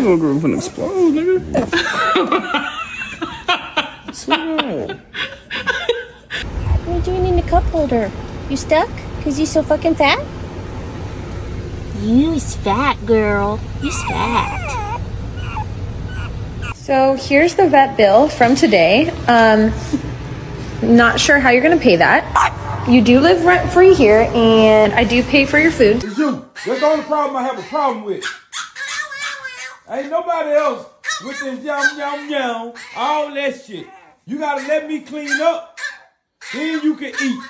Little girl gonna explode, nigga. Swear. What are you doing in the cup holder? You stuck? Cause you so fucking fat? You's fat, girl. You's fat. So here's the vet bill from today. Not sure how you're gonna pay that. You do live rent free here, and I do pay for your food. It's you. That's the only problem I have a problem with. Ain't nobody else with this yum, all that shit. You gotta let me clean up, then you can eat.